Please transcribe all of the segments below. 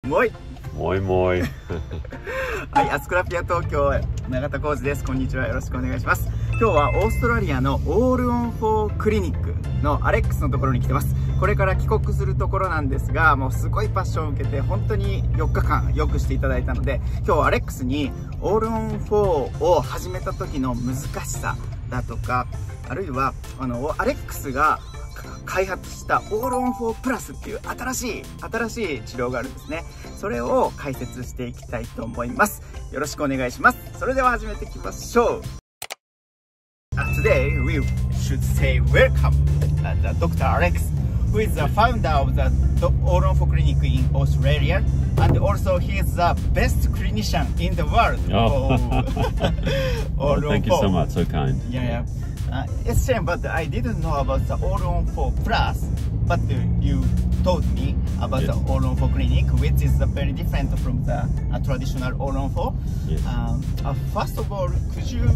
もいもいもいはい、アスクラピア東京永田浩二です。こんにちは、よろしくお願いします。今日はオーストラリアのオールオン4クリニックのアレックスのところに来てます。これから帰国するところなんですが、もうすごいパッションを受けて本当に4日間よくしていただいたので、今日アレックスにオールオン4を始めた時の難しさだとか、あるいはアレックスが開発したオールオン4プラスっていう新しい治療があるんですね。それを解説していきたいと思います。よろしくお願いします。それでは始めていきましょう。Today we should say welcome the Dr. Alex, who is the founder of the All On 4 Clinic in Australia, and also he is the best clinician in the world. Oh, thank you so much, so kind. Yeah. It's shame, but I didn't know about the All On 4 Plus, but you told me about the All On 4 Clinic, which is very different from the traditional All On 4. Yes. First of all, could you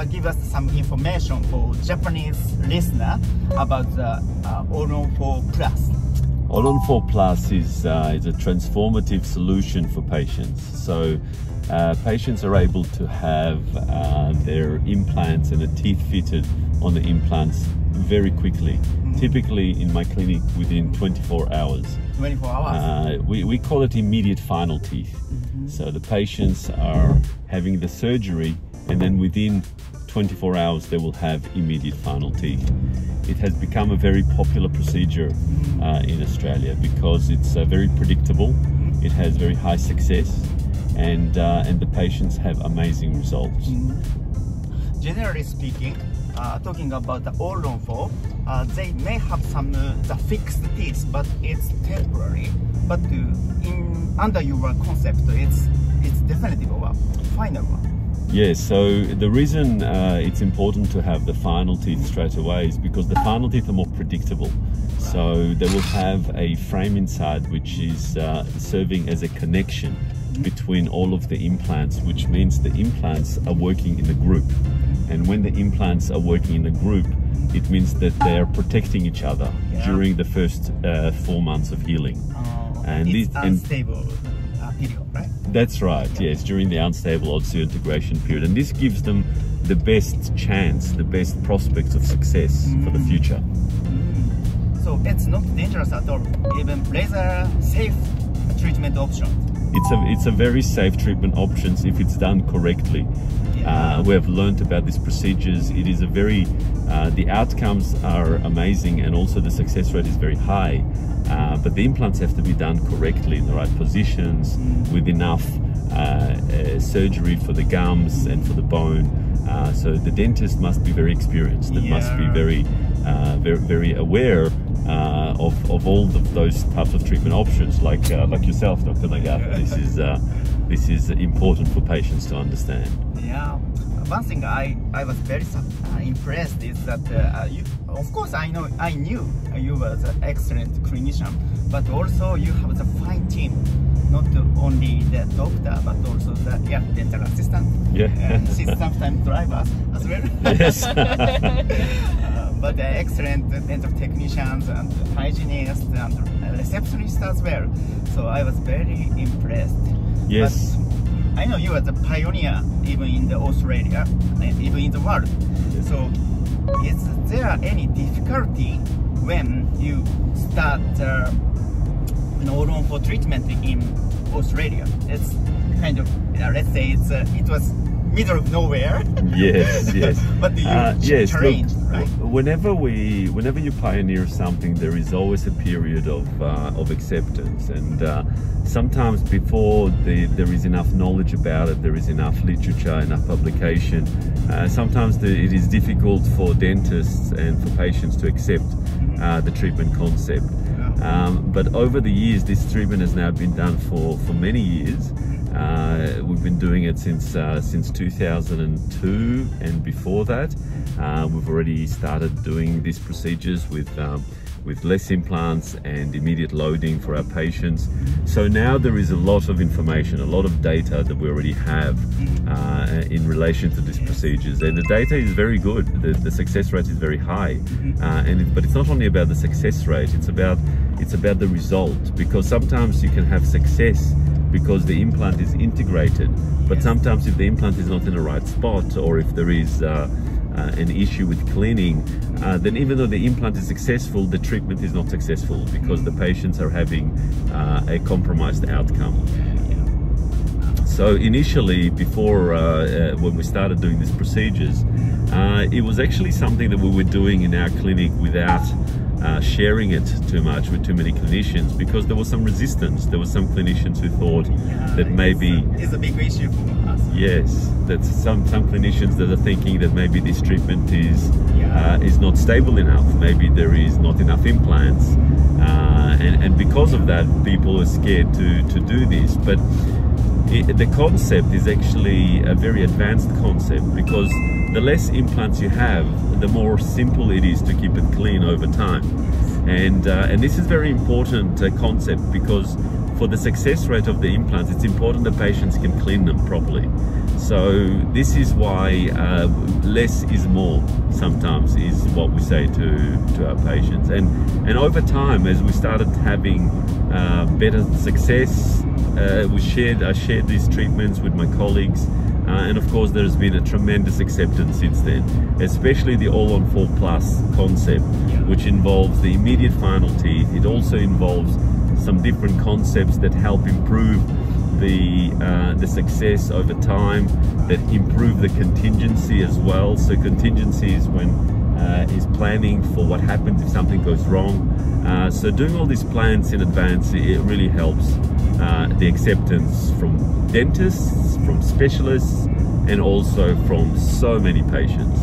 give us some information for Japanese listener about the All On 4 Plus? All On 4 Plus is a transformative solution for patients. So patients are able to have their implants and the teeth fitted on the implants very quickly. Typically in my clinic within 24 hours. 24 hours? We call it immediate final teeth. So the patients are having the surgery and then within 24 hours they will have immediate final teeth. It has become a very popular procedure in Australia because it's very predictable, it has very high success, and the patients have amazing results. Generally speaking, talking about the All On 4, they may have some the fixed teeth, but it's temporary. But under your concept, it's definitive or final one. Yes, so the reason it's important to have the final teeth straight away is because the final teeth are more predictable. So they will have a frame inside which is serving as a connection between all of the implants, which means the implants are working in a group. And when the implants are working in a group, it means that they are protecting each other during the first 4 months of healing. And it's unstable period, right? That's right, yes, during the unstable osseointegration period. And this gives them the best chance, the best prospects of success for the future. So it's not dangerous at all, even laser safe treatment option. It's a very safe treatment option if it's done correctly. We have learned about these procedures. It is a very, the outcomes are amazing and also the success rate is very high. But the implants have to be done correctly in the right positions with enough surgery for the gums and for the bone. So the dentist must be very experienced and must be very aware of all of those types of treatment options, like yourself, Dr. Nagata. This is important for patients to understand. Yeah, one thing I was very impressed is that you, of course I knew you were an excellent clinician, but also you have the fine team, not only the doctor but also the dental assistant. And she's sometimes drivers as well. Yes. But the excellent dental technicians and hygienists and receptionists as well. So I was very impressed. Yes. But I know you are the pioneer even in the Australia and even in the world. Yes. So is there any difficulty when you start All On 4 treatment in Australia? It's kind of, let's say it was middle of nowhere. Yes. But you changed, right? Whenever you pioneer something, there is always a period of acceptance, and sometimes before there is enough knowledge about it, there is enough literature, enough publication. Sometimes it is difficult for dentists and for patients to accept the treatment concept. But over the years, this treatment has now been done for many years. We've been doing it since 2002, and before that we've already started doing these procedures with with less implants and immediate loading for our patients. So now there is a lot of information, a lot of data that we already have in relation to these procedures, and the data is very good. The success rate is very high, but it's not only about the success rate, it's about the result, because sometimes you can have success because the implant is integrated, but sometimes if the implant is not in the right spot, or if there is an issue with cleaning, then even though the implant is successful, the treatment is not successful because the patients are having a compromised outcome. So initially, before when we started doing these procedures, it was actually something that we were doing in our clinic without sharing it too much with too many clinicians, because there was some resistance. There were some clinicians who thought that maybe it's a big issue for us. Yes, that some clinicians that are thinking that maybe this treatment is not stable enough. Maybe there is not enough implants, and because of that, people are scared to do this. But the concept is actually a very advanced concept, because the less implants you have, the more simple it is to keep it clean over time. And this is very important concept, because for the success rate of the implants, it's important that patients can clean them properly. So this is why less is more sometimes is what we say to our patients. And over time, as we started having better success, I shared these treatments with my colleagues, and of course there's been a tremendous acceptance since then, especially the All-on-4 Plus concept, which involves the immediate final teeth. It also involves some different concepts that help improve the success over time, that improve the contingency as well. So contingency is when is planning for what happens if something goes wrong. So doing all these plans in advance, it really helps the acceptance from dentists, from specialists, and also from so many patients.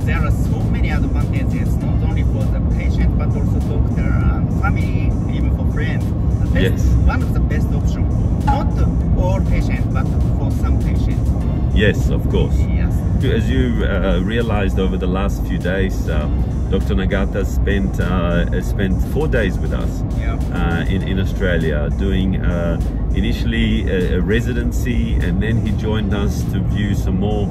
There are so many advantages, not only for the patient, but also doctor and family, even for friends. One of the best options, not all patients, but for some patients. Yes, of course. Yes. As you realized over the last few days, Dr. Nagata spent 4 days with us in Australia, doing initially a residency, and then he joined us to view some more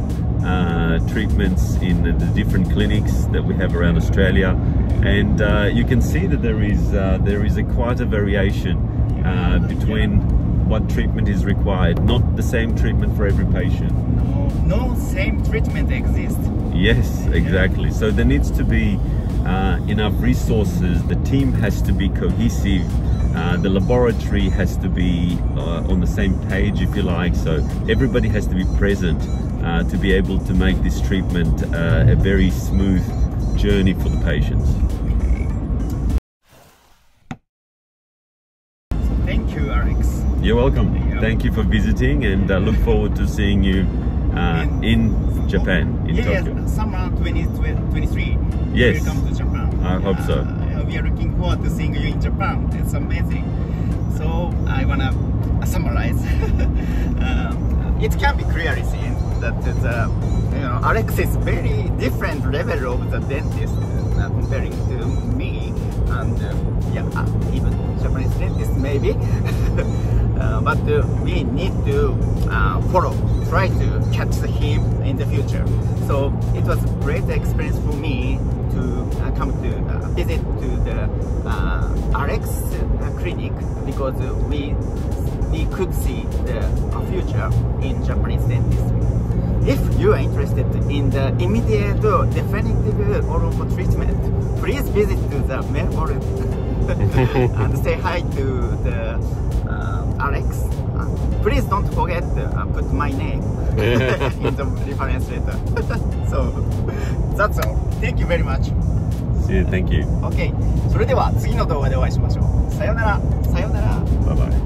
treatments in the different clinics that we have around Australia. And you can see that there is quite a variation between what treatment is required. Not the same treatment for every patient. No same treatment exists. Yes, exactly. So there needs to be enough resources. The team has to be cohesive. The laboratory has to be on the same page, if you like. So everybody has to be present to be able to make this treatment a very smooth journey for the patients. Thank you, Alex. You're welcome. Thank you for visiting, and look forward to seeing you in Japan, in Tokyo. Summer 2023. Yes. Welcome to Japan. I hope so. We are looking forward to seeing you in Japan. It's amazing. So I wanna summarize. It can be clearly seen that Alex is very different level of the dentist comparing to me, and even Japanese dentist maybe. But we need to try to catch him in the future. So it was a great experience for me to come to visit to the Alex clinic, because we could see the future in Japanese dentistry. If you are interested in the immediate definitive oral treatment, please visit to the Melbourne and say hi to the Alex. Please don't forget to put my name in the reference letter. So that's all. Thank you very much. See you. Thank you. Okay. それでは次の動画でお会いしましょう。さよなら。さよなら。Bye bye.